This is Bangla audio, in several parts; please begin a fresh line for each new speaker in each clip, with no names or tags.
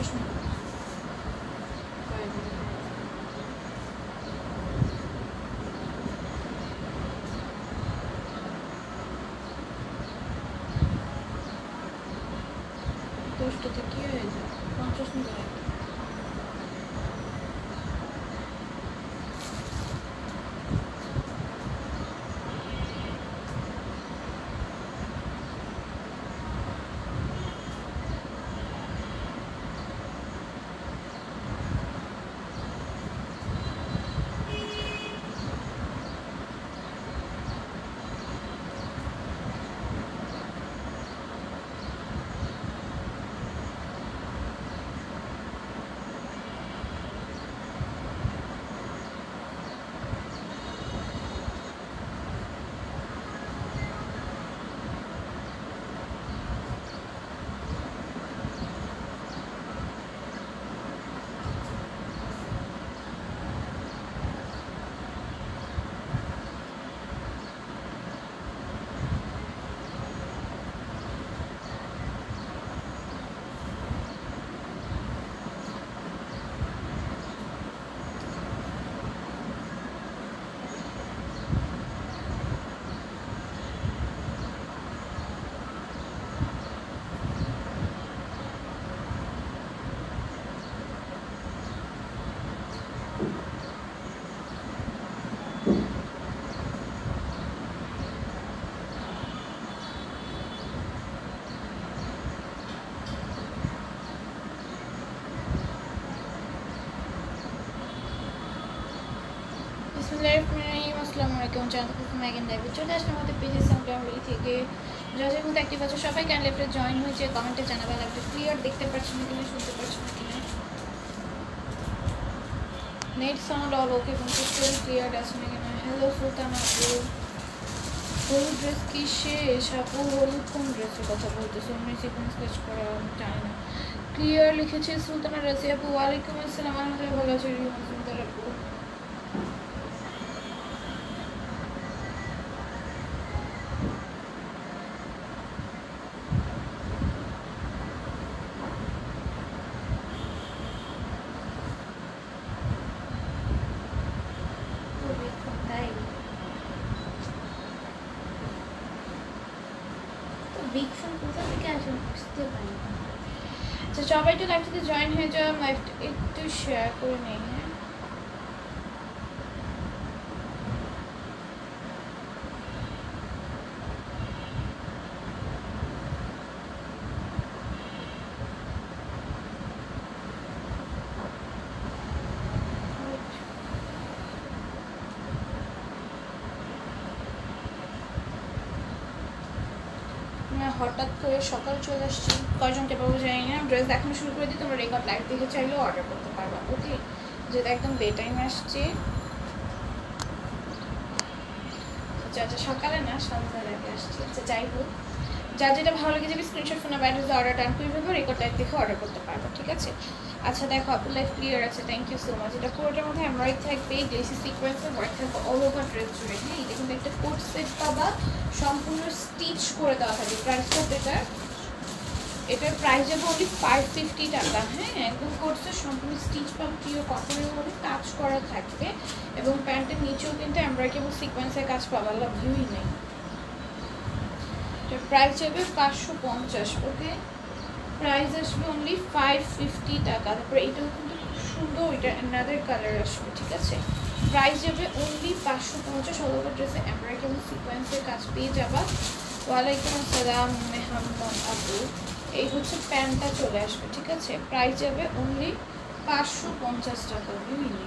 চশমা দশটাতে কি হয়ে যায় 50 মিনিট আসসালামাইকুম জানাতে মেগান দেবী চলে আসলে আমাদের পেজে সামগ্রামলি থেকে যাদের মধ্যে অ্যাক্টিভ আছে সবাই ক্যান লেফটে জয়েন হয়েছে কমেন্টে জানাবেন একটা ক্লিয়ার দেখতে পাচ্ছেন কিনা শুনতে পাচ্ছেন কিনা নেট সাউন্ড অল ওকে এবং পিকচার ক্লিয়ার আছে না কিনা হ্যালো সুলতানা আপু হলুদ ড্রেস কি শেষ আপু হলুদ কোন ড্রেসের কথা বলতেছো আমি সিকোয়েন্স স্কেচ করা চাই না ক্লিয়ার লিখেছে সুলতানা রাজি আপু ওয়ালাইকুম আসসালাম আলহামদুলিল্লাহ ভালো আছি সুন্দর আপু সবাই একটু লাইভ থেকে জয়েন হয়ে যাও লাইভটা একটু শেয়ার করে নেই হ্যাঁ হঠাৎ করে সকাল চলে আসছি কয়জনকে পাবো জানি না ড্রেস দেখানো শুরু করে দিই তোমরা রেকর্ড লাইভ দেখে চাইলেও অর্ডার করতে পারবা ওকে যেটা একদম বে টাইম আসছে যা সকালে না সন্ধ্যার আগে আসছে আচ্ছা যাই হোক যার যেটা ভালো লাগে যাবে স্ক্রিনশট ফোন অ্যাড্রেসে অর্ডার ডান করে ফেলবো রেকর্ড লাইভ দেখে অর্ডার করতে পারবো ঠিক আছে আচ্ছা দেখো আপনার লাইফ ক্লিয়ার আছে থ্যাংক ইউ সো মাচ এটা পুরোটার মধ্যে এমব্রয়ডারি থাকবে গ্লেসি সিকোয়েন্সের ওয়ার্ক থাকবে অল ওভার ড্রেস জুড়ে হ্যাঁ এটা কিন্তু একটা কোট সেট পাবা সম্পূর্ণ স্টিচ করে দেওয়া থাকবে প্রাইসটা এটার প্রাইস যাবে অনলি 550 টাকা হ্যাঁ একদম কোটসে সম্পূর্ণ স্টিচ পাম্প পিওর কটনের মধ্যে কাজ করা থাকবে এবং প্যান্টের নিচেও কিন্তু এমব্রয়ডারি এবং সিকোয়েন্সের কাজ পাবা লাভ ভিউই নেই এটার প্রাইস যাবে 550 ওকে প্রাইস আসবে অনলি 550 টাকা তারপরে এটাও কিন্তু খুব সুন্দর এটা অ্যানাদার কালার আসবে ঠিক আছে প্রাইস যাবে অনলি 550 অল ওভার ড্রেসে এমব্রয়ডারি এবং সিকোয়েন্সের কাজ পেয়ে যাবা ওয়ালাইকুম আসসালাম মেহমান আপু এই হচ্ছে প্যান্টটা চলে আসবে ঠিক আছে প্রাইস যাবে অনলি 550 টাকা বুঝলি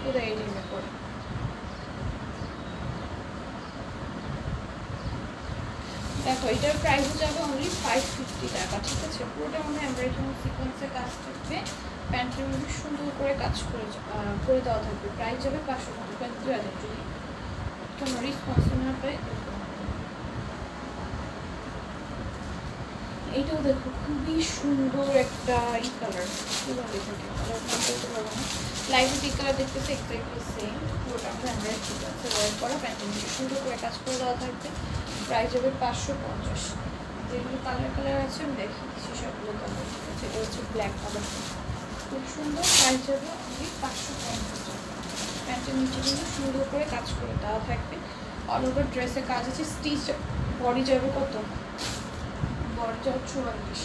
কোথায় এই ডিমে করে দেখো এটার প্রাইস যাবে অনলি 550 টাকা ঠিক আছে পুরোটার মধ্যে এমব্রয়ডারি এবং সিকোয়েন্সের কাজ থাকবে প্যান্টের মধ্যে সুন্দর করে কাজ করে দেওয়া থাকবে প্রাইস যাবে 550 2000 যদি তোমার রেসপন্স না পাই এইটাও দেখো খুবই সুন্দর একটা ই কালার কি বলে এটাকে কালার নাম বলতে পারবো না লাইট ই কালার দেখতেছে এক্স্যাক্টলি সেম পুরোটা আমরা ঠিক আছে ওয়ার্ক করা প্যান্টের মধ্যে সুন্দর করে কাজ করে দেওয়া থাকবে প্রাইস হবে 550 যেগুলো কালার আছে আমি দেখিয়েছি সবগুলো কালার, ঠিক আছে। এটা হচ্ছে ব্ল্যাক কালার, খুব সুন্দর। প্রাইস যাবে অনলি 550 টাকা। প্যান্টের নিচে কিন্তু সুন্দর করে কাজ করে দেওয়া থাকবে, অল ওভার ড্রেসে কাজ আছে। স্টিচ বডি যাবে কত? বডি যাবে 44,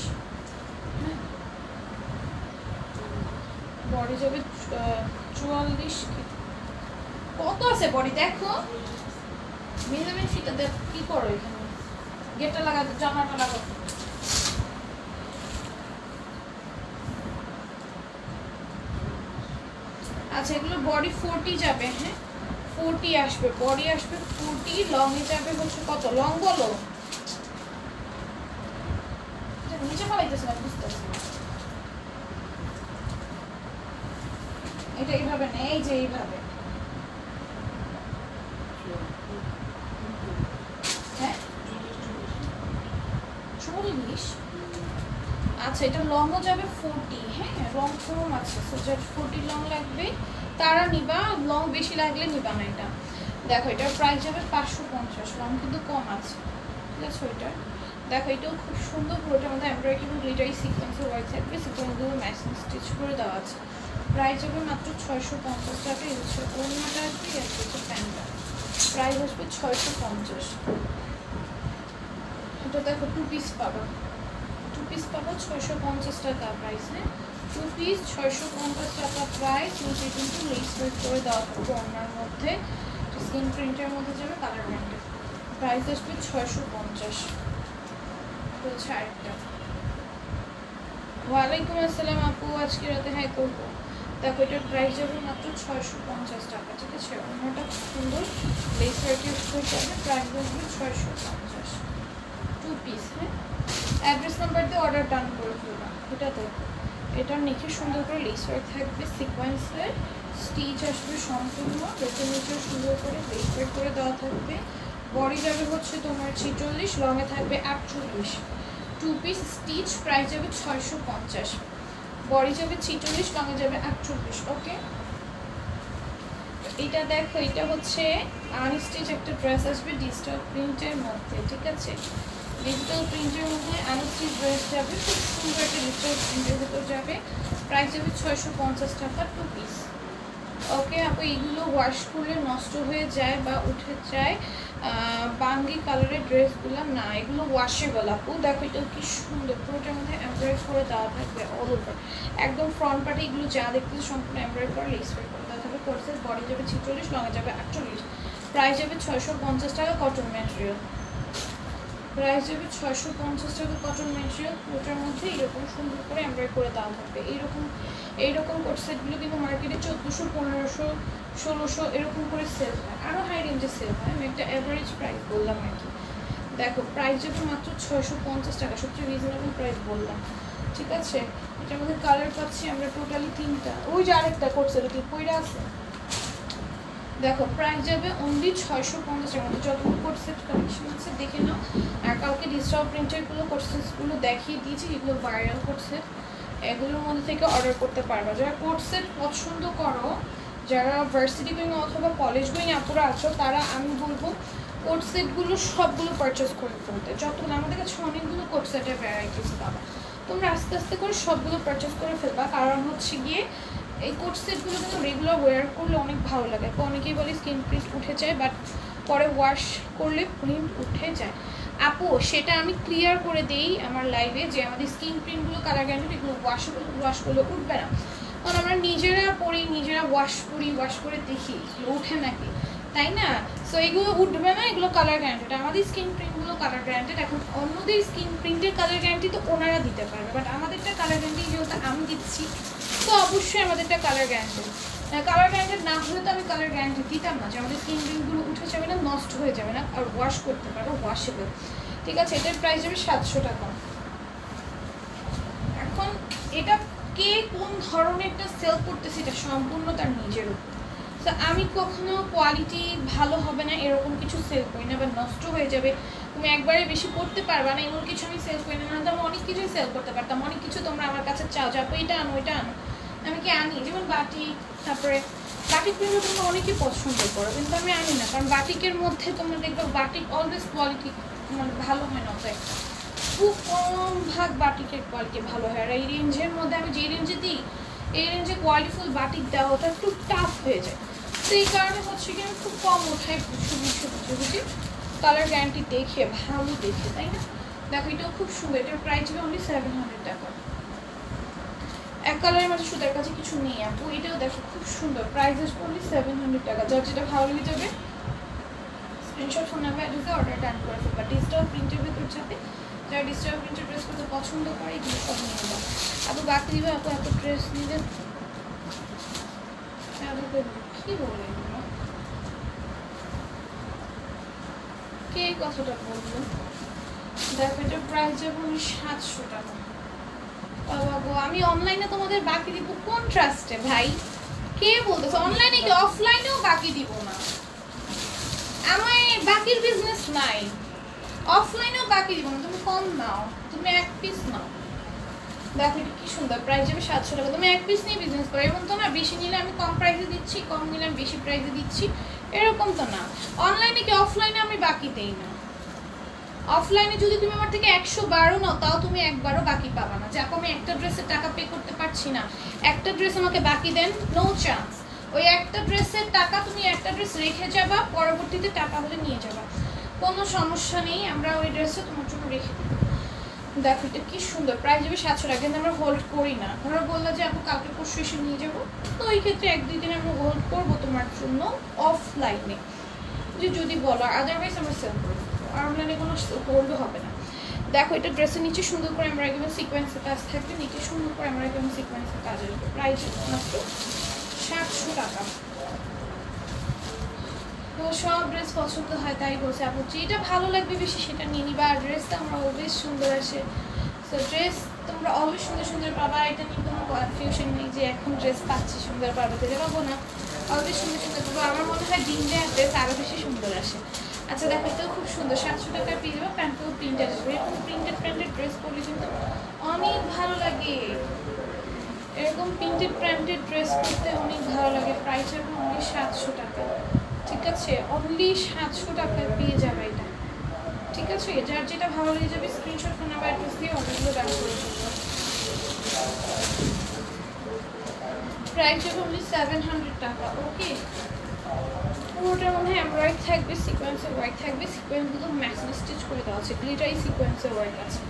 হ্যাঁ বডি যাবে 44। কত আছে বডি দেখো, মেজারমেন্টটা দেখ কি করো এখানে, গেটটা লাগাতে, জামাটা লাগাতে। আচ্ছা এগুলো বডি 40 যাবে, হ্যাঁ 40 আসবে, বডি আসবে 40, লং এ যাবে হচ্ছে কত, লং বলো, নিচে ফেলাইতেছে না, বুঝতেছি এটা এইভাবে না, এই যে এইভাবে, হ্যাঁ 40। আচ্ছা এটা লংও যাবে 40, হ্যাঁ লং কম আছে, সো যার 40 লং লাগবে তারা নিবা, লং বেশি লাগলে নিবা না। এটা দেখো এটার প্রাইস যাবে 550, লং কিন্তু কম আছে, ঠিক আছে। ওইটার দেখো এটাও খুব সুন্দর, পুরোটার মধ্যে এমব্রয়ডারি এবং গ্লিটারি সিকোয়েন্সের ওয়ার্ক থাকবে, সিকোয়েন্সগুলো ম্যাচিং স্টিচ করে দেওয়া আছে। প্রাইস হবে মাত্র 650 টাকা। এই হচ্ছে ওড়নাটা আসবে, আর হচ্ছে প্যান্টটা, প্রাইস আসবে 650। এটা দেখো 2 পিস পাবো, 2 পিস পাবো 650 টাকা প্রাইস, হ্যাঁ 2 পিস 650 টাকা প্রাইস। নিচে কিন্তু লেস ওয়ার্ক করে দেওয়া থাকবে ওড়নার মধ্যে, স্কিন প্রিন্টের মধ্যে যাবে, কালার ব্র্যান্ডের। প্রাইস আসবে 650। বলছে আরেকটা, ওয়ালাইকুম আসসালাম আপু, আজকে রাতে হ্যাঁ করবো। দেখো এটার প্রাইস যাবে মাত্র 650 টাকা, ঠিক আছে। অন্যটা খুব সুন্দর লেস ওয়ার্কের হয়ে যাবে, প্রাইস আসবে 650, 2 পিস, হ্যাঁ। অ্যাড্রেস নাম্বার দিয়ে অর্ডার ডান করে ফেলবা। এটা দেখো এটার নিচে সুন্দর করে লেস ওয়ার্ক থাকবে, সিকোয়েন্সের স্টিচ আসবে সম্পূর্ণ, ড্রেসের নিচে সুন্দর করে লেস ওয়ার্ক করে দেওয়া থাকবে। বডি যাবে হচ্ছে তোমার 46, লংয়ে থাকবে 48, 2 পিস স্টিচ, প্রাইস যাবে 650। বডি যাবে 46, লংয়ে যাবে 48, ওকে। এটা দেখো এটা হচ্ছে আনস্টিচ একটা ড্রেস আসবে ডিজিটাল প্রিন্টের মধ্যে, ঠিক আছে। ডিজিটাল প্রিন্টের মধ্যে আনস্টিচ ড্রেস যাবে, খুব সুন্দর একটা ডিজিটাল প্রিন্টের ভেতর যাবে, প্রাইস যাবে 650 টাকা, 2 পিস, ওকে। আপু এইগুলো ওয়াশ করলে নষ্ট হয়ে যায় বা উঠে যায়, বাঙ্গি কালারের ড্রেসগুলো না, এগুলো ওয়াশেবল আপু। দেখো এটা কি সুন্দর, পুরোটার মধ্যে এমব্রয়ডারি করে দেওয়া থাকবে অল ওভার, একদম ফ্রন্ট পার্টে এগুলো যা দেখতেছে সম্পূর্ণ এমব্রয়ডারি করে লেস ওয়ার্ক করে দেওয়া থাকবে। কোর্সের বডি যাবে 46, লংয়ে যাবে 48, প্রাইস যাবে 650 টাকা, কটন ম্যাটেরিয়াল। প্রাইস যাবে 650 টাকা, কটন ম্যাটেরিয়াল। ওটার মধ্যে এরকম সুন্দর করে এমব্রয়ডারি করে দেওয়া থাকবে। এইরকম কোট সেটগুলো কিন্তু মার্কেটে 1400, 1500, 1600 এরকম করে সেল হয়, আরও হাই রেঞ্জে সেল হয়, আমি একটা অ্যাভারেজ প্রাইস বললাম আর কি। দেখো প্রাইস যাবে মাত্র 650 টাকা, সবচেয়ে রিজনেবল প্রাইস বললাম, ঠিক আছে। এটার মধ্যে কালার পাচ্ছি আমরা টোটালি 3টা, ওই যে আরেকটা কোট সেট কি পইরা আছে, দেখো প্রাইস যাবে অনলি 650 টাকার মধ্যে। যতগুলো কোট সেট কালেকশন আছে দেখে নাও, আর কাউকে ডিজিটাল প্রিন্টেরগুলো কোট সেটগুলো দেখিয়ে দিয়েছি, এগুলো ভাইরাল কোট সেট, এগুলোর মধ্যে থেকে অর্ডার করতে পারবা। যারা কোট সেট পছন্দ করো, যারা ভার্সিটি গোয়িং অথবা কলেজ গোয়িং আপুরা আছো, তারা আমি বলবো কোট সেটগুলো সবগুলো পারচেস করে ফেলতে। যতগুলো আমাদের কাছে অনেকগুলো কোট সেটের ভ্যারাইটিস পাবা, তোমরা আস্তে আস্তে করে সবগুলো পারচেস করে ফেলবা। কারণ হচ্ছে গিয়ে এই কোট সেটগুলো কিন্তু রেগুলার ওয়্যার করলে অনেক ভালো লাগে। অনেকেই বলে স্কিন প্রিন্ট উঠে যায়, বাট পরে ওয়াশ করলে প্রিন্ট উঠে যায়। আপু সেটা আমি ক্লিয়ার করে দিই আমার লাইভে, যে আমাদের স্কিন প্রিন্টগুলো কালার গ্যারান্টি, এগুলো ওয়াশ করলে উঠবে না, কারণ আমরা নিজেরা পরি, নিজেরা ওয়াশ করি, ওয়াশ করে দেখি উঠে নাকি, তাই না। সো এগুলো উঠবে না, এগুলো কালার গ্যারান্টেড। আমাদের স্কিন প্রিন্টগুলো কালার গ্যারান্টেড। এখন অন্যদের স্কিন প্রিন্টের কালার গ্যারান্টি তো ওনারা দিতে পারবে, বাট আমাদেরটা কালার গ্যারান্টি যেহেতু আমি দিচ্ছি, তো অবশ্যই আমাদেরটা কালার গ্যারান্টেড। কালার গ্যারান্টেড না হলে তো আমি কালার গ্যারান্টি দিতাম না, যে আমাদের স্কিন প্রিন্টগুলো উঠে যাবে না, নষ্ট হয়ে যাবে না, আর ওয়াশ করতে পারবো, ওয়াশেবল, ঠিক আছে। এটার প্রাইস যাবে 700 টাকা। এখন এটা কে কোন ধরনেরটা সেল করতেছে এটা সম্পূর্ণ তার নিজের উপর। তো আমি কখনো কোয়ালিটি ভালো হবে না এরকম কিছু সেল করি না, বা নষ্ট হয়ে যাবে, তুমি একবারে বেশি করতে পারবা না, এমন কিছু আমি সেল করি না। না তো আমি অনেক কিছুই সেল করতে পারতাম, অনেক কিছু তোমরা আমার কাছে চাও, যাবো এটা আনো এটা আনো, আমি কি আনি, যেমন বাটিক, তারপরে বাটিকগুলো তোমরা অনেকেই পছন্দ করো, কিন্তু আমি আনি না, কারণ বাটিকের মধ্যে তোমরা দেখবে বাটিক অলওয়েজ কোয়ালিটি মানে ভালো হয় না অত একটা, খুব কম ভাগ বাটিকের কোয়ালিটি ভালো হয়। আর এই রেঞ্জের মধ্যে আমি যে রেঞ্জে দিই, এই রেঞ্জে কোয়ালিটিফুল বাটিক দেওয়াটা একটু টাফ হয়ে যায়। তো এই কারণে হচ্ছে কি আমি খুব কম ওঠাই বুঝি কালার গ্যারান্টি দেখে, ভালো দেখে, তাই না? দেখো এটাও খুব সুন্দর, এটার প্রাইস হবে অনলি 700 টাকা। এক কালারের মধ্যে সুতার কাছে কিছু নেই আপু। এটাও দেখো খুব সুন্দর, প্রাইস আসবে অনলি 700 টাকা। যার যেটা ভালো লেগে যাবে স্ক্রিনশট ফোন নাম্বার অ্যাড্রেসে অর্ডার ডান করে ফেলবা। ডিজিটাল প্রিন্টের ভিতর যাবে, যারা ডিজিটাল প্রিন্টের ড্রেস করতে পছন্দ করে এগুলো সব নিয়ে নেবা। আপু বাকি দিবে, আপু এত ড্রেস নিলে কি বলে কে এই কথাটা বললো? দেখো এটার প্রাইস যাবে 700 টাকা। বাবা গো, আমি অনলাইনে তোমাদের বাকি দিব কোন ট্রাস্টে ভাই? কে বলতেছে অনলাইনে কি অফলাইনেও বাকি দিব না? আমার বাকির বিজনেস নাই, অফলাইনেও বাকি দিব না। তুমি কম নাও, তুমি এক পিস নাও। দেখো এটা কি সুন্দর, প্রাইস যাবে 700 টাকা। তুমি এক পিস নিয়ে বিজনেস করো, এরকম তো না বেশি নিলে আমি কম প্রাইসে দিচ্ছি, কম নিলে আমি বেশি প্রাইসে দিচ্ছি, এরকম তো না। অনলাইনে কি অফলাইনে আমি বাকি দেই না। অফলাইনে যদি তুমি আমার থেকে 112 নাও তাও তুমি একবারও বাকি পাবা না। যে আপু আমি একটা ড্রেসের টাকা পে করতে পারছি না, একটা ড্রেস আমাকে বাকি দেন, নো চান্স। ওই একটা ড্রেসের টাকা তুমি একটা ড্রেস রেখে যাবা, পরবর্তীতে টাকা হলে নিয়ে যাবা, কোনো সমস্যা নেই, আমরা ওই ড্রেসটা তোমার জন্য রেখে দেবো। দেখো এটা কি সুন্দর, প্রাইস যাবে 700 টাকা। কিন্তু আমরা হোল্ড করি না, আমরা বললাম যে আপু কালকে পরশু এসে নিয়ে যাবো, তো ওই ক্ষেত্রে 1-2 দিন আমরা হোল্ড করবো তোমার জন্য অফলাইনে, যদি বলো, আদারওয়াইজ আমরা সেল করবো। অনলাইনে কোনো হোল্ডও হবে না। দেখো এটা ড্রেসের নিচে সুন্দর করে আমরা একদম সিকোয়েন্সের কাজ থাকবে, নিচে সুন্দর করে আমরা একদম সিকোয়েন্সের কাজ আসবে। প্রাইস মাত্র 700 টাকা। তো সব ড্রেস পছন্দ হয় তাই বলছে আপু, যেটা ভালো লাগবে বেশি সেটা নিয়ে নিবা। আর ড্রেসটা আমরা অলওয়েজ সুন্দর আসে, সো ড্রেস তোমরা অলওয়েজ সুন্দর সুন্দর পাবা। এটা নিয়ে কোনো কনফিউশন নেই যে এখন ড্রেস পাচ্ছি সুন্দর পাবো, যেটা পাবো না, অলওয়েজ সুন্দর সুন্দর পাবো। আমার মনে হয় দিন দেওয়ার ড্রেস আরও বেশি সুন্দর আসে। আচ্ছা দেখো এটাও খুব সুন্দর, 700 টাকায় পেয়ে যাবো। প্যান্টও প্রিন্টেড আসবে, এরকম প্রিন্টেড ড্রেস পরলে কিন্তু অনেক ভালো লাগে। এরকম প্রিন্টেড ড্রেস পরতে অনেক ভালো লাগে। প্রাইস হবে অনলি 700 টাকা, ঠিক আছে? অনলি 700 টাকায় পেয়ে যাবে এটা, ঠিক আছে? যার যেটা ভালো লেগে যাবে স্ক্রিনশট ফোন নাম্বার অ্যাড্রেস দিয়ে অর্ডারগুলো ডান করে ফেলবো। প্রাইস হবে অনলি 700 টাকা। ওকে, পুরোটার মধ্যে এমব্রয়েড থাকবে, সিকোয়েন্সের ওয়ার্ক থাকবে, সিকোয়েন্সগুলো ম্যাচিং স্টিচ করে দেওয়া আছে, গ্লিটারি সিকোয়েন্সের ওয়ার্ক আছে।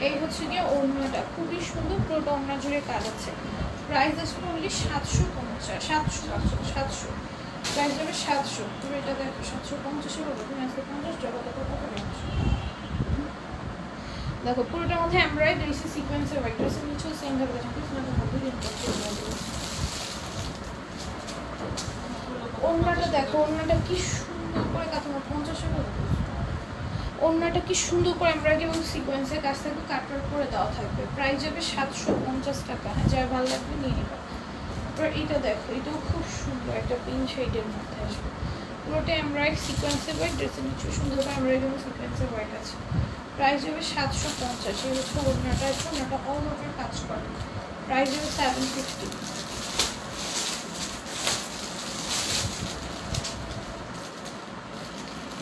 এই হচ্ছে গিয়ে ওড়নাটা, খুবই সুন্দর, পুরোটা ওড়না জুড়ে কাজ আছে। প্রাইস আসবে অনলি 700। প্রাইস যাবে 700। তুমি এটা দেখো 750 হবে, তুমি আজকে 50 টাকা দেখো কত রেঞ্জ। দেখো পুরোটার মধ্যে এমব্রয়েড রিসি সিকোয়েন্সের ওয়ার্ক, ড্রেসের নিচেও সেম ভাবে আছে। ওড়নাটা দেখো, ওড়নাটা কি সুন্দর করে কাটানো, 50 টাকা। ওড়নাটা কি সুন্দর করে এমব্রয়েডারি এবং সিকোয়েন্সের কাজ থাকবে, কাটওয়ার্ক করে দেওয়া থাকবে। প্রাইস যাবে 750 টাকা। হ্যাঁ, যার ভালো লাগবে নিয়ে নেবে। তারপর এটা দেখো, এটাও খুব সুন্দর, একটা পিঙ্ক শেডের মধ্যে আসবে, পুরোটা এমব্রয়েড সিকোয়েন্সের ওয়ার্ক, ড্রেসের নিচে সুন্দর করে এমব্রয়েডারি এবং সিকোয়েন্সের ওয়ার্ক আছে। প্রাইস যাবে 750। এই হচ্ছে ওড়নাটা, ওড়নাটা অল ওভার কাজ করে। প্রাইস যাবে 750।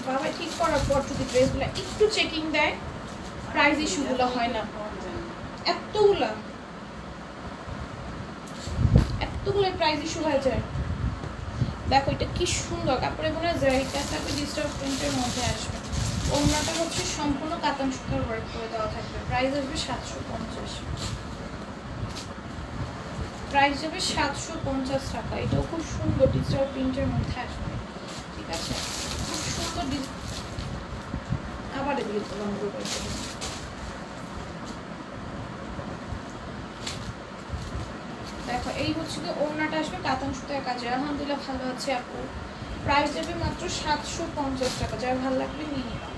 বাবা ঠিক করার পর যদি ড্রেসগুলো একটু চেকিং দেয়, প্রাইস ইস্যুগুলো হয় না। এতগুলো প্রাইস ইস্যু হয়ে যায়। দেখো এটা কি সুন্দর, কাপড়ে বোনা জারিটা থাকবে, ডিজিটাল প্রিন্টের মধ্যে আসবে। ওড়নাটা হচ্ছে সম্পূর্ণ কাতান সুতার ওয়ার্ক করে দেওয়া থাকবে। প্রাইস আসবে 750। প্রাইস যাবে 750 টাকা। এটাও খুব সুন্দর, ডিজিটাল প্রিন্টের মধ্যে আসবে, ঠিক আছে? খুব সুন্দর। আবার এগুলো দেখো, এই হচ্ছে কি ওড়নাটা আসবে কাতান সুতার কাজে। আলহামদুলিল্লাহ ভালো আছে আপু। প্রাইস যাবে মাত্র 750 টাকা। যার ভালো লাগবে নিয়ে নিবা,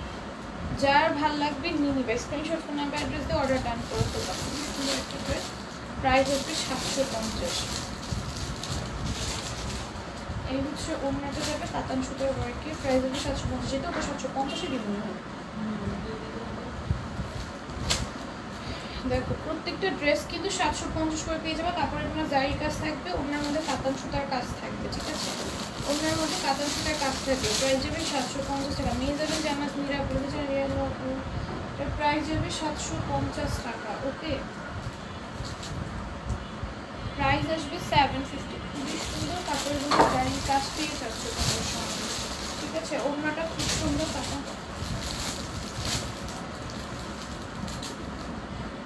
যার ভালো লাগবে নিয়ে নিবা। স্ক্রিনশট ফোন নাম্বার অ্যাড্রেস দিয়ে অর্ডার ডান করে ফেলবা। সুন্দর একটা ড্রেস, প্রাইস হচ্ছে 750। এই হচ্ছে ওড়নাটা যাবে কাতান সুতার ওয়ার্কে, প্রাইস হবে 750। যেটা ওটা 750-ই দিব না। দেখো প্রত্যেকটা ড্রেস কিন্তু 750 করে পেয়ে যাবে। তারপরে তোমার জারির কাজ থাকবে, ওনার মধ্যে কাতান সুতার কাজ থাকবে, ঠিক আছে? ওনার মধ্যে কাতান সুতার কাজ থাকবে। প্রাইস যাবে 750 টাকা। মেয়ে যাবেন জান্নাত মিরা বলেছেন এটার প্রাইস যাবে 750 টাকা। ওকে, প্রাইস আসবে 750। খুবই সুন্দর কাপড়ের মধ্যে জারি কাজ পেয়ে যাচ্ছে তোমাদের সঙ্গে, ঠিক আছে। ওড়নাটা খুব সুন্দর কাপড়,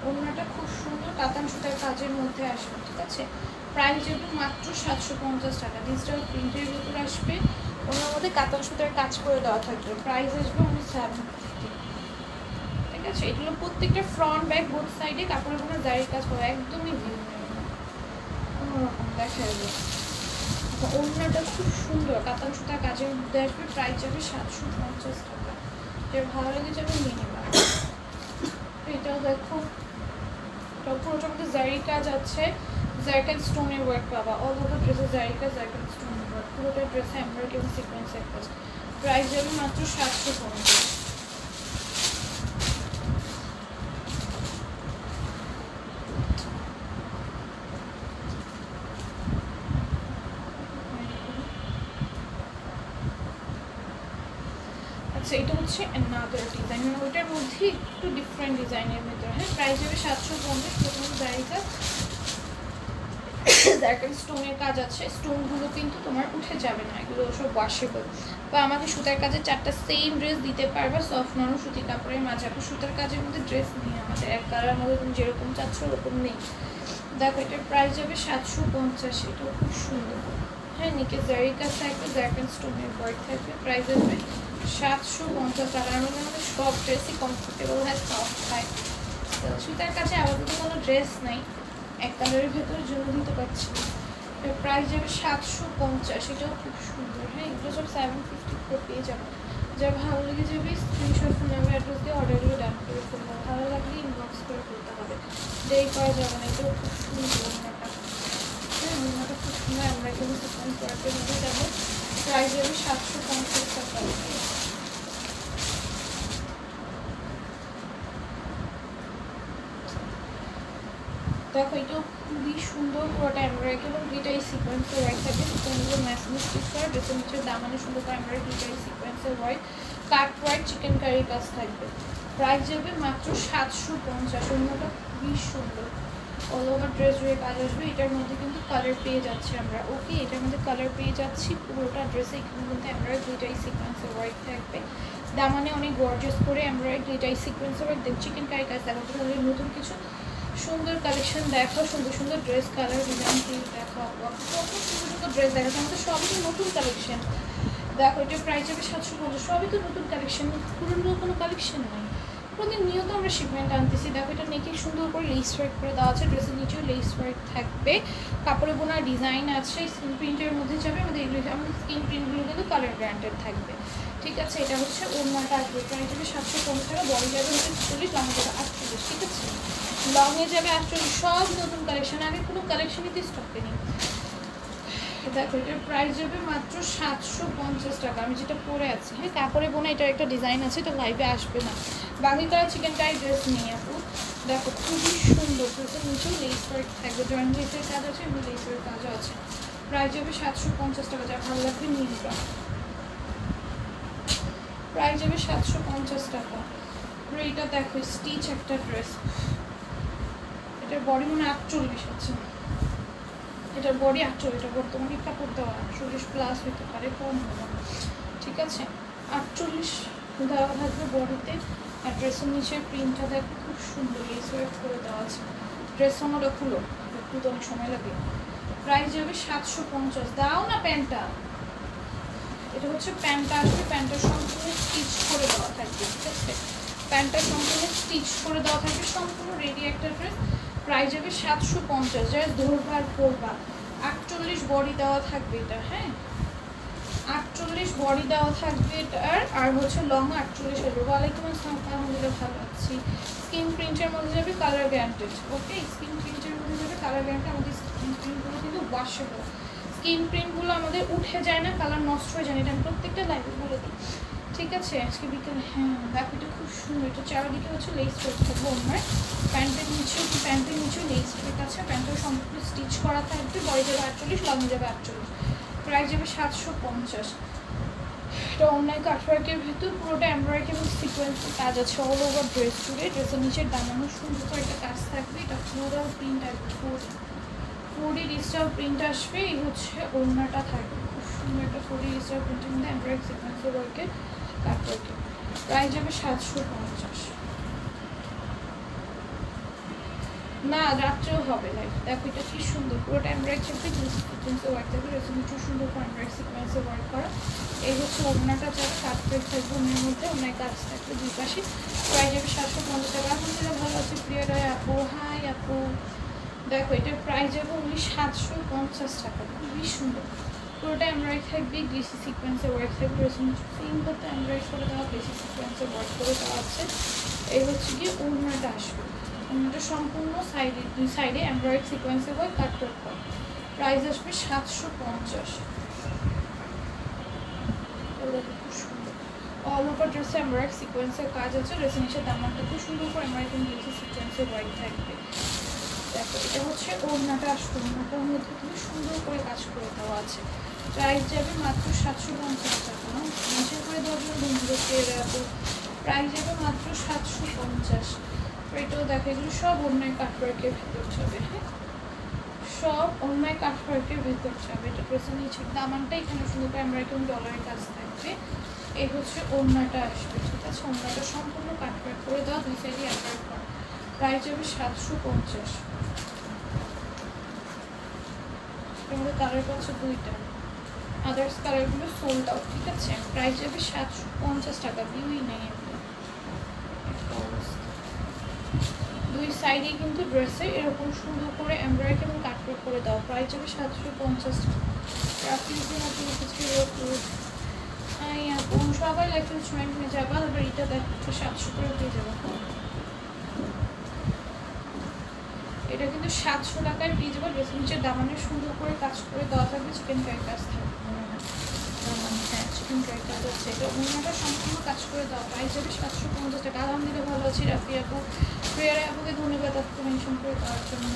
ওড়নাটা খুব সুন্দর কাতান সুতার কাজের মধ্যে আসবে, ঠিক আছে। প্রাইস যাবে মাত্র 750 টাকা। ডিজিটাল প্রিন্টের ভিতর আসবে, ওনার মধ্যে কাতান সুতার কাজ করে দেওয়া থাকবে। প্রাইস আসবে অনলি 750, ঠিক আছে। এগুলো প্রত্যেকটা ফ্রন্ট ব্যাক বোথ সাইডে কাপড়ের কোনো জারির কাজ পাবে, একদমই অন্যরকম দেখা যাবে। ওড়নাটা খুব সুন্দর কাতান সুতার কাজের মধ্যে আসবে। প্রাইস যাবে 750 টাকা। যে ভালো লেগে যাবে নিয়ে নেবা। এটাও দেখো, পুরোটার মধ্যে জারি কাজ আছে, জারকান স্টোনের ওয়ার্ক পাবা। অল ওভার ড্রেসে জারি কাজ, জারকান স্টোনের ওয়ার্ক, পুরোটা ড্রেসে এমব্রয়ডারি এবং সিকোয়েন্সের কাজ। প্রাইস যাবে মাত্র 750। আচ্ছা, এটা হচ্ছে another ডিজাইন, মানে ওইটার মধ্যে একটু ডিফারেন্ট ডিজাইনের ভিতরে। হ্যাঁ, প্রাইস যাবে 750। প্রথমে জারি কাজ, জারকান স্টোনের কাজ আছে। স্টোনগুলো কিন্তু তোমার উঠে যাবে না, এগুলো সব ওয়াশেবল। বা আমাকে সুতার কাজে 4টা সেম ড্রেস দিতে পারবা, সফট নরম সুতি কাপড়ের মাঝে। আপনি সুতার কাজের মধ্যে ড্রেস নেই আমাদের, এক কালার মধ্যে তুমি যেরকম চাচ্ছ ওরকম নেই। দেখো, এটার প্রাইস যাবে 750। এটাও খুব সুন্দর। হ্যাঁ, নিকে জারি কাজ থাকবে, জারকান স্টোনের ওয়ার্ক থাকবে। প্রাইস আসবে 750 টাকা। আমাদের সব ড্রেসই কমফোর্টেবল হয়, সফট হয়। তো সুতার কাছে আপাতত কোনো ড্রেস নাই, এক কালারের ভেতরে জন্য দিতে পারছি। এর প্রাইস যাবে 750। এটাও খুব সুন্দর। হ্যাঁ, এগুলো সব 750 করে পেয়ে যাবে। যা ভালো লেগে যাবে স্ক্রিনশট ফোন নাম্বার অ্যাড্রেস দিয়ে অর্ডারগুলো ডান করে ফেলবো। ভালো লাগলে ইনবক্স করে ফেলতে হবে, দেরি করা যাবে না। এটাও খুব সুন্দর ওড়নাটা। হ্যাঁ, ওড়নাটা খুব সুন্দর। আমরা এখানে সিকোয়েন্স করাতে মধ্যে যাবো। প্রাইস যাবে 750 টাকা। দেখো, এটাও খুবই সুন্দর, পুরোটা এমব্রয়ডারি এবং দুইটাই সিকোয়েন্সের ওয়ার্ক থাকে। সিকোয়েন্সগুলো ম্যাচিং স্টিচ করা, ড্রেসের নিচে দামানে সুন্দর করে এমব্রয়ডারি, দুইটাই সিকোয়েন্সের work, cut work, chikankari কাজ থাকবে। প্রাইস যাবে মাত্র 750। অন্যটা খুবই সুন্দর, অল ওভার ড্রেস জুড়ে কাজ আসবে। এটার মধ্যে কিন্তু কালার পেয়ে যাচ্ছি আমরা। ওকে, এটার মধ্যে কালার পেয়ে যাচ্ছি। পুরোটা ড্রেসে কিন্তু এমব্রয়ডারি, দুইটাই সিকোয়েন্সের ওয়ার্ক থাকবে। দামানে অনেক গর্জিয়াস করে এমব্রয়ডারি, দুইটাই সিকোয়েন্সের ওয়ার্ক। দেন চিকেন কারি কাজ দেখো, তাহলে নতুন কিছু সুন্দর কালেকশন দেখো, সুন্দর সুন্দর ড্রেস, কালার, ডিজাইন দেখো, কত সুন্দর সুন্দর ড্রেস দেখো। আমাদের সবই তো নতুন কালেকশন। দেখো, এটার প্রাইস যাবে 750। সবই তো নতুন কালেকশন, পুরনো কোনো কালেকশন নেই। প্রতিনিয়ত আমরা শিপমেন্ট আনতেছি। দেখো, এটা নেকে সুন্দর করে লেস ওয়ার্ক করে দেওয়া আছে, ড্রেসের নিচেও লেস ওয়ার্ক থাকবে, কাপড়ে বোনা ডিজাইন আছে, স্ক্রিন প্রিন্টের মধ্যে যাবে। আমাদের আমাদের স্ক্রিন প্রিন্টগুলো কিন্তু কালার ব্র্যান্ডেড থাকবে, ঠিক আছে। এটা হচ্ছে ওড়নাটা আসবে, প্রাইস যাবে 750 টাকা। বড়ি যাবে হচ্ছে 40, লং যাবে 48, ঠিক আছে। লংয়ে যাবে 48। সব নতুন কালেকশন, আগে কোনো কালেকশনই স্টকে নেই। দেখো, এটার প্রাইস যাবে মাত্র 750 টাকা। আমি যেটা পরে আছি, হ্যাঁ, কাপড়ে বোনা এটার একটা ডিজাইন আছে, এটা লাইভে আসবে না। বাকি তারা চিকেন কারি ড্রেস নিয়ে আপু। দেখো, খুবই সুন্দর, ড্রেসের নিচেও লেস ওয়ার্ক থাকবে, জয়েন্ট লেসের কাজ আছে এবং লেসের কাজও আছে। প্রাইস যাবে 750 টাকা। যা ভালো লাগবে নিয়ে নিবা। প্রাইস যাবে 750 টাকা। এটা দেখো, স্টিচ একটা ড্রেস, এটার বডি মনে 48 আছে। এটার বডি 48, এটা বর্তমানে কাপড় দেওয়া 48 প্লাস হতে পারে, কম হবে, ঠিক আছে। 48 দেওয়া থাকবে বডিতে। আর ড্রেসের নিচের প্রিন্টটা দেখো, খুব সুন্দর লেস ওয়ার্ক করে দেওয়া আছে। ড্রেস আমরা খুলো, একটু তো অনেক সময় লাগে। প্রাইস যাবে 750। দাও না প্যান্টটা। এটা হচ্ছে প্যান্টটা আসবে, প্যান্টটা সম্পূর্ণ স্টিচ করে দেওয়া থাকবে, ঠিক আছে। প্যান্টটা সম্পূর্ণ স্টিচ করে দেওয়া থাকবে, সম্পূর্ণ রেডি একটা ড্রেস। প্রাইস যাবে 750। যারা ধরবার করবা। 48 বডি দেওয়া থাকবে এটা, হ্যাঁ, 48 বডি দেওয়া থাকবে এটার। আর হচ্ছে লং 48 হবে। ওয়ালাইকুম আসসালাম, আলহামদুলিল্লাহ ভালো আছি। স্কিন প্রিন্টের মধ্যে যাবে, কালার গ্যারান্টেড। ওকে, স্কিন প্রিন্টের মধ্যে যাবে, কালার গ্যারান্টেড। আমাদের স্কিন প্রিন্টগুলো কিন্তু ওয়াশেবল, স্কিন প্রিন্টগুলো আমাদের উঠে যায় না, কালার নষ্ট হয়ে যায় না। এটা আমি প্রত্যেকটা লাইভে বলে দিই, ঠিক আছে। আজকে বিকেলে, হ্যাঁ, দেখো, এটা খুব সুন্দর। এটা চারিদিকে হচ্ছে লেস ওয়ার্ক থাকবে। আমার প্যান্টের নিচেও লেস ওয়ার্ক আছে। প্যান্টটা সম্পূর্ণ স্টিচ করা থাকবে। বডি যাবে 48, লং যাবে 48। প্রাইস যাবে 750। এটা অনলাইন কাটওয়ার্কের ভিতর পুরোটা এমব্রয়ডারি এবং সিকোয়েন্সের কাজ আছে অল ওভার ড্রেস জুড়ে। ড্রেসের নিচের দামানো সুন্দর করে একটা কাজ থাকবে। এটা ফ্লোরাল প্রিন্ট আসবে, ফোরি ডিজিটাল প্রিন্ট আসবে। এই হচ্ছে ওড়নাটা থাকবে খুব সুন্দর একটা ফোরি ডিজিটাল প্রিন্টের মধ্যে এমব্রয়ডারি সিকোয়েন্সের ওয়ার্কের কাটওয়ার্কে। প্রাইস যাবে 750। না রাত্রেও হবে লাইফ। দেখো এটা কি সুন্দর পুরোটা এমব্রয়ডারি থাকবে, সিকোয়েন্সের ওয়ার্ক থাকবে। ড্রেসের নিচে সুন্দর করে এমব্রয়ডারি সিকোয়েন্সের ওয়ার্ক করা। এই হচ্ছে ওড়নাটা যাবে কাটওয়ার্ক থাকবে, ওড়নার মধ্যে ওড়নায় কাজ থাকবে দুই পাশে। প্রাইস যাবে 750 টাকা। এখন যেটা ভালো আছে প্রিয়া রায় আপু, হাই আপু। দেখো এটার প্রাইস যাবে অনলি 750 টাকা। খুবই সুন্দর পুরোটা এমব্রয়ডারি থাকবে, গ্লিসি সিকোয়েন্সের ওয়ার্ক থাকবে। সিম করতে এমব্রয়ডারি করে দেওয়া, গ্লিসি সিকোয়েন্সের ওয়ার্ক করে দেওয়া আছে। এই হচ্ছে গিয়ে ওড়নাটা আসবে, ওড়নাটা সম্পূর্ণ সাইডে দুই সাইডে এমব্রয়ডারি সিকোয়েন্সের ওয়ার্ক কাটওয়ার্ক করা। প্রাইস আসবে 750। খুব সুন্দর অল ওভার ড্রেসে এমব্রয়ডারি সিকোয়েন্সের কাজ আছে। ড্রেসের নিচে দামানটা খুব সুন্দর করে এমব্রয়ডারি গ্লিসি সিকোয়েন্সের ওয়ার্ক থাকবে। দেখো এটা হচ্ছে ওড়নাটা আসবে, ওড়নাটার মধ্যে খুব সুন্দর করে কাজ করে দেওয়া আছে। প্রাইস যাবে মাত্র 750 টাকা। মাসের করে দেওয়ার জন্য বন্ধুদের পেয়ে রাখবো। প্রাইস যাবে মাত্র 750। এটাও দেখো এগুলো সব অন্যায় কাটওয়ার্কের ভেতর যাবে। হ্যাঁ সব অন্যায় কাটওয়ার্কের ভেতর যাবে। এটা ড্রেসের নিচে দামানটা এখানে সুন্দর করে এমব্রয়ডারি এবং ডলারের কাজ থাকবে। এই হচ্ছে ওড়নাটা আসবে, ঠিক আছে। ওড়নাটা সম্পূর্ণ কাটওয়ার্ক করে দেওয়া, দুই সাইডে এমব্রয়ডারি করা। প্রাইস যাবে 750। আমাদের কালার পাচ্ছে দুইটা, আদার্স কালারগুলো সোল্ড আউট, ঠিক আছে। প্রাইস যাবে 750 টাকা। ভিউই নেই দুই সাইডে কিন্তু ড্রেসে এরকম সুন্দর করে এমব্রয়ডারি এবং কাটওয়ার্ক করে দাও। প্রাইস যাবে 750 টাকা। সবাই লাইফে জয়েন্ট হয়ে যাবা, তারপর এটা দেখো 700 করে পেয়ে যাবো। এটা কিন্তু 700 টাকায় পেয়ে যাবো। ড্রেস নিচের দামানের সুন্দর করে কাজ করে দেওয়া থাকবে, চিকেন কারি কাজ থাকবে। হ্যাঁ চিকেন কারি কাজ আছে। এটা অন্যটা সম্পূর্ণ কাজ করে দেওয়া। প্রাইস যাবে 750 টাকা। আলহামদুলিল্লাহ ভালো আছি রাফি আপু। প্রিয়ারে আপুকে ধন্যবাদ আপু মেনশন করে দেওয়ার জন্য।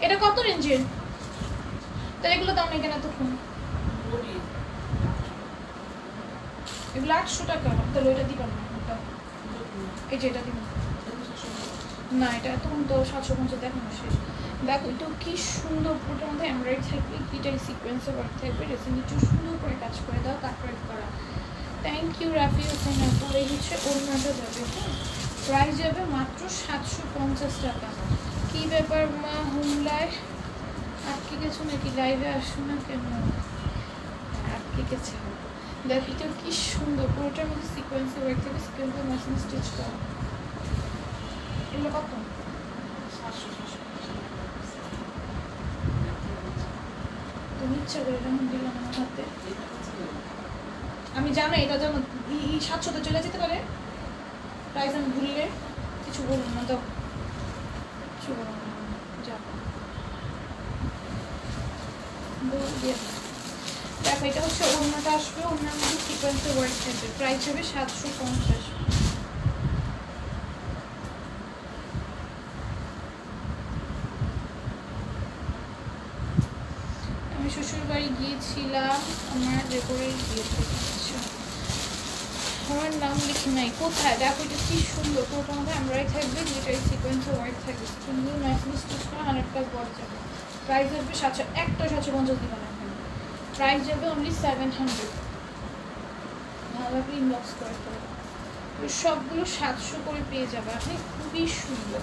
এটা কত রেঞ্জের? তাহলে এগুলো দাম নেই কেন তখন? এগুলো 800 টাকা। তাহলে ওইটা দিবেন না, এই যে এটা দিবেন না। এটা তখন তো 750 দেখানো শেষ। দেখো এটাও কি সুন্দর পুরোটার মধ্যে এমব্রয়ডারি থাকবে, দুইটাই সিকোয়েন্সের ওয়ার্ক থাকবে। ড্রেসের নিচেও সুন্দর করে কাজ করে দাও, কাটওয়ার্ক করা। থ্যাংক ইউ রাফি হোসেন আপু। এই হচ্ছে ওড়নাটা যাবে। হ্যাঁ প্রাইস যাবে মাত্র 750 টাকা। কী ব্যাপার মা হুমলায় আটকে গেছো নাকি? লাইভে আসো না কেন? আটকে গেছে। দেখ এটাও কি সুন্দর পুরোটার মধ্যে সিকোয়েন্সের ওয়ার্ক থাকবে, সিকোয়েন্সের মেশিন স্টিচ করা। এগুলো কত? তুমি ইচ্ছা করে যখন দিলাম আমার হাতে, আমি জানো এটা যেন 700-তে চলে যেতে পারে। প্রাইস আমি ভুললে কিছু বলুন না, তো কিছু বলুন না, যাবো। দেখো এটা হচ্ছে ওড়নাটা আসবে, ওড়নার মধ্যে সিকোয়েন্সের ওয়ার্ক থাকবে। প্রাইস হবে 750। আমি শ্বশুর বাড়ি গিয়েছিলাম, আমার রেকর্ডে গিয়েছে। আমার নাম লিখে নাই কোথায়? দেখো এটা কি সুন্দর পুরোটার মধ্যে এমব্রয়ডারি থাকবে, দুইটাই সিকোয়েন্সের ওয়ার্ক থাকবে। সুন্দর ম্যাচিং স্টিচ করা 100 বড় যাবে। প্রাইস আসবে 700। একটা 750 দিবা না। প্রাইস যাবে অনলি 700। ভালোভাবে ইনবক্স করে সবগুলো 700 করে পেয়ে যাবে আপনি। খুবই সুন্দর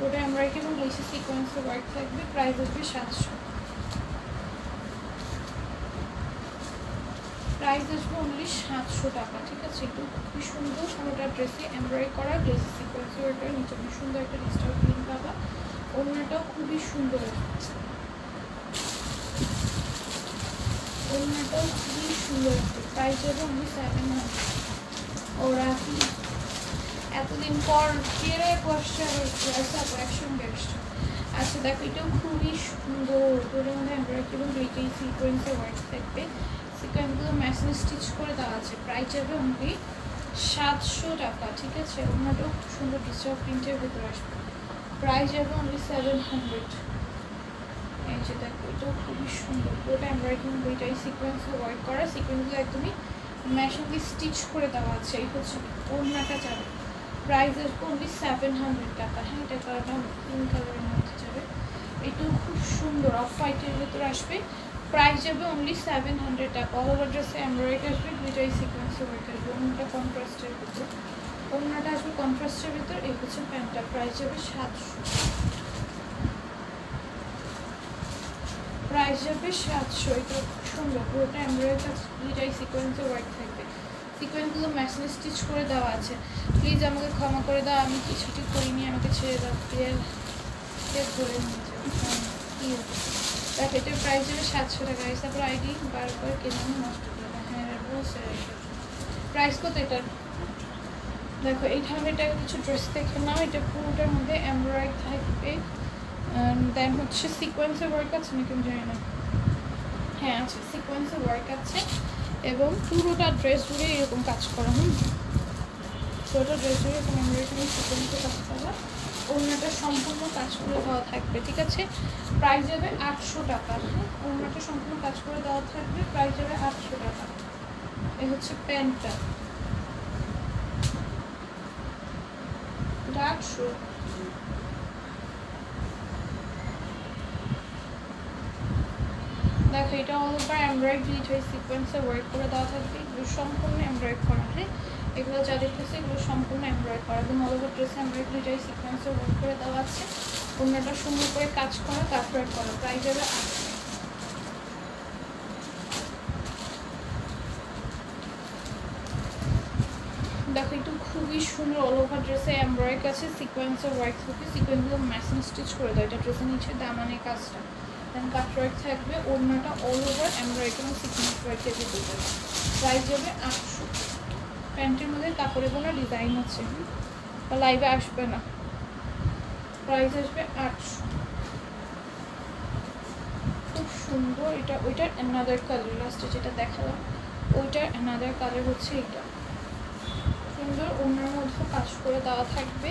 ওটা এমব্রয়ডারি এবং লেসি সিকোয়েন্সের ওয়ার্ক থাকবে। প্রাইস আসবে 700। প্রাইস আসবে অনলি 700 টাকা, ঠিক আছে। একটু খুবই সুন্দর পুরোটা ড্রেসে এমব্রয়ডারি করা, লেসি সিকোয়েন্সের ওয়ার্কটা নিচে খুবই সুন্দর একটা ডিজিটাল প্রিন্ট পাবা। ওড়নাটাও খুবই সুন্দর, ওড়নাটাও খুবই সুন্দর। প্রাইস যাবে অনলি 700। ওরা কি এতদিন পর কেড়ে বসছে একসঙ্গে আসছে। আচ্ছা দেখো এটাও খুবই সুন্দর, ওটার মধ্যে এমব্রয়ডারি এবং দুইটাই সিকোয়েন্সের ওয়ার্ক থাকবে। সিকোয়েন্সগুলো মেশিন স্টিচ করে দেওয়া আছে। প্রাইস যাবে অনলি 700 টাকা, ঠিক আছে। ওড়নাটাও খুব সুন্দর ডিজিটাল প্রিন্টের ভেতরে আসবে। প্রাইস যাবে অনলি 700। এই যে দেখো এটাও খুবই সুন্দর, পুরোটা এমব্রয়ডারি, দুইটাই সিকোয়েন্সে ওয়ার্ক করা, সিকোয়েন্সগুলো একদমই ম্যাশিংলি স্টিচ করে দেওয়া আছে। এই হচ্ছে ওড়নাটা যাবে, প্রাইস আসবে অনলি 700 টাকা। হ্যাঁ, এটা কালারটা পিঙ্ক কালারের মধ্যে যাবে, এটাও খুব সুন্দর অফ হোয়াইটের ভিতরে আসবে, প্রাইস যাবে অনলি 700 টাকা। অল ওভার ড্রেসে এমব্রয়ডারি আসবে, দুইটাই সিকোয়েন্সে ওয়ার্ক আসবে, ওড়নাটা কন্ট্রাস্টের ভিতর, ওড়নাটা আসবে কন্ট্রাস্টের ভিতর। এই হচ্ছে প্যান্টটা, প্রাইস যাবে 700, প্রাইস যাবে 700। এটা খুব সুন্দর, পুরোটা এমব্রয়ডারি কাজ, দুইটাই সিকোয়েন্সে ওয়ার্ক থাকবে, সিকোয়েন্সগুলো ম্যাশিং স্টিচ করে দেওয়া আছে। প্লিজ আমাকে ক্ষমা করে দাও, আমি কিছুটি করিনি, আমাকে ছেড়ে দাও, ধরে নিয়ে যাও। কী হচ্ছে দেখ, এটার প্রাইস যাবে 700 টাকা। তারপর আইডি বারবার কেন নষ্ট করে না। হ্যাঁ বলছে, প্রাইস কত এটার? দেখো এইখানে এটা কিছু ড্রেস দেখে নাও, এটা পুরোটার মধ্যে এমব্রয়ডারি থাকবে, দেন হচ্ছে সিকোয়েন্সের ওয়ার্ক আছে নাকি আমি জানি না, হ্যাঁ আছে, সিকোয়েন্সের ওয়ার্ক আছে এবং পুরোটা ড্রেস জুড়ে এরকম কাজ করা। পুরোটা ড্রেস জুড়ে এরকম এমব্রয়ডারি সিকোয়েন্সের কাজ করা, ওড়নাটা সম্পূর্ণ কাজ করে দেওয়া থাকবে, ঠিক আছে? প্রাইস যাবে 800 টাকা। ওড়নাটা সম্পূর্ণ কাজ করে দেওয়া থাকবে, প্রাইস যাবে 800 টাকা। এই হচ্ছে প্যান্টটা, এটা 800। দেখো এটা অল ওভার এমব্রয়ডারি, সিকোয়েন্সে ওয়ার্ক করে দেওয়া থাকবে, এগুলো সম্পূর্ণ এমব্রয়ডারি করা। হ্যাঁ, এগুলো যা দেখতেছে এগুলো সম্পূর্ণ এমব্রয়ডারি করা এবং অল ওভার ড্রেসে এমব্রয়ডারি সিকোয়েন্সে ওয়ার্ক করে দেওয়া আছে, ওড়নাটা সুন্দর করে কাজ করা, কাটওয়ার্ক করা, প্রাইস যাবে 800। দেখো একটু খুবই সুন্দর, অল ওভার ড্রেসে এমব্রয়ডারি আছে, সিকোয়েন্সের ওয়ার্ক থাকবে, সিকোয়েন্সগুলো ম্যাচিং স্টিচ করে দেয়। এটা ড্রেসের নিচে দামানের কাজটা, দেন কাটওয়ার্ক থাকবে, ওড়নাটা অল ওভার এমব্রয়ডারি এবং সিকোয়েন্স ওয়ার্কের ভিতরে, প্রাইস যাবে 800। প্যান্টের মধ্যে কাপড়ে কোনো ডিজাইন আছে, বা লাইভে আসবে না, প্রাইস আসবে 800। খুব সুন্দর এটা, ওইটার অ্যানাদার কালার, লাস্টে যেটা দেখালাম ওইটার অ্যানাদার কালার হচ্ছে এটা, সুন্দর ওড়নার মধ্যে কাজ করে দেওয়া থাকবে,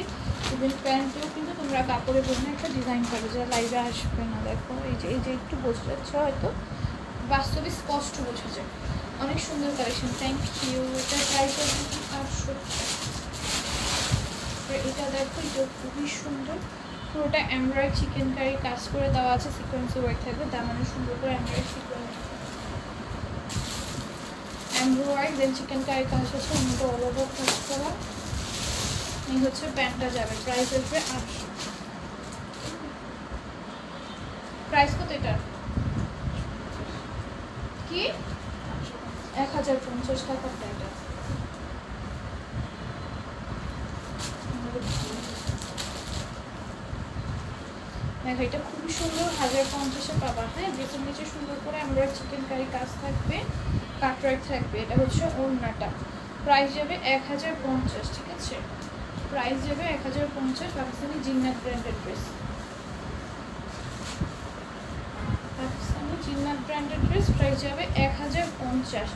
ইভেন প্যান্টেও কিন্তু তোমরা কাপড়ে বোঝা একটা ডিজাইন পাবে যা লাইভে আসবে না। দেখো এই যে একটু বোঝা যাচ্ছে, হয়তো বাস্তবে স্পষ্ট বোঝা যায়, অনেক সুন্দর কালেকশন। Thank you. এটা প্রাইস আছে 800। এটা দেখো, এটা খুবই সুন্দর, পুরোটা এমব্রয়ডারি চিকেন কারি কাজ করে দেওয়া আছে, সিকোয়েন্সে ওয়ার্ক থাকবে, দামানে সুন্দর করে embroidery sequence embroidery, then chikankari কাজ আছে, অন্যটা অল ওভার কাজ করা। এই হচ্ছে প্যান্টটা যাবে, প্রাইস আসবে 800। প্রাইস কত এটা? কি 1050 টাকার এটা। দেখো এটা খুবই সুন্দর, 1050-এ পাবা। হ্যাঁ, ড্রেসের নিচে সুন্দর করে এমব্রয়ডারি চিকেন কারি কাজ থাকবে, কাটওয়ার্ক থাকবে। এটা হচ্ছে ওড়নাটা, প্রাইস যাবে 1050, ঠিক আছে? প্রাইস যাবে 1050। পাকিস্তানি জিন্নাত ব্র্যান্ডের ড্রেস, পাকিস্তানি জিন্নাত ব্র্যান্ডের ড্রেস, প্রাইস যাবে 1050।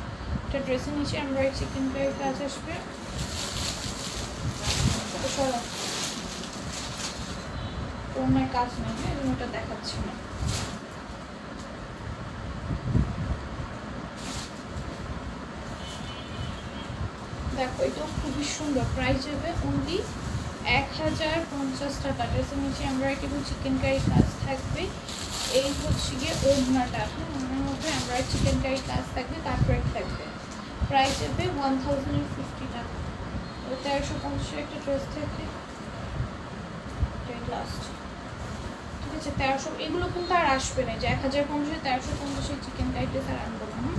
এটা ড্রেসের নিচে এমব্রয়ডারি চিকেন কারি কাজ আসবে, ওড়নায় কাজ নেই, হ্যাঁ ওটা দেখাচ্ছি না। দেখো এটাও খুবই সুন্দর, প্রাইস যাবে অনলি 1050 টাকা। ড্রেসের নিচে এমব্রয়ডারি এবং চিকেন কারি কাজ থাকবে। এই হচ্ছে গিয়ে ওড়নাটা, হ্যাঁ ওড়নার মধ্যে এমব্রয়ডারি চিকেন কারি কাজ থাকবে, কাটওয়ার্ক থাকবে, প্রাইস যাবে 1050 টাকা। 1350 একটা ড্রেস থাকে, লাস্ট, ঠিক আছে? 1300, এগুলো কিন্তু আর আসবে না, যে 1050 1350 চিকেন কারি ড্রেস আর আনবো না।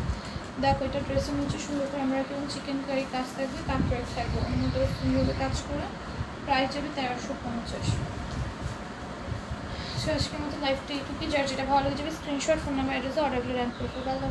দেখো এটা ড্রেসের নিচে সুন্দর করে আমরা কেমন চিকেন কারি কাজ থাকবে, কাটওয়ার্ক থাকবে, অন্যদের সুন্দরভাবে কাজ করা, প্রাইস যাবে 1350। সো আজকের মতো লাইফটা এইটুকুই। যার যেটা ভালো লাগে যাবে স্ক্রিনশট, ফোন নাম্বার, অ্যাড্রেসে অর্ডারগুলো রান করতে পারবো।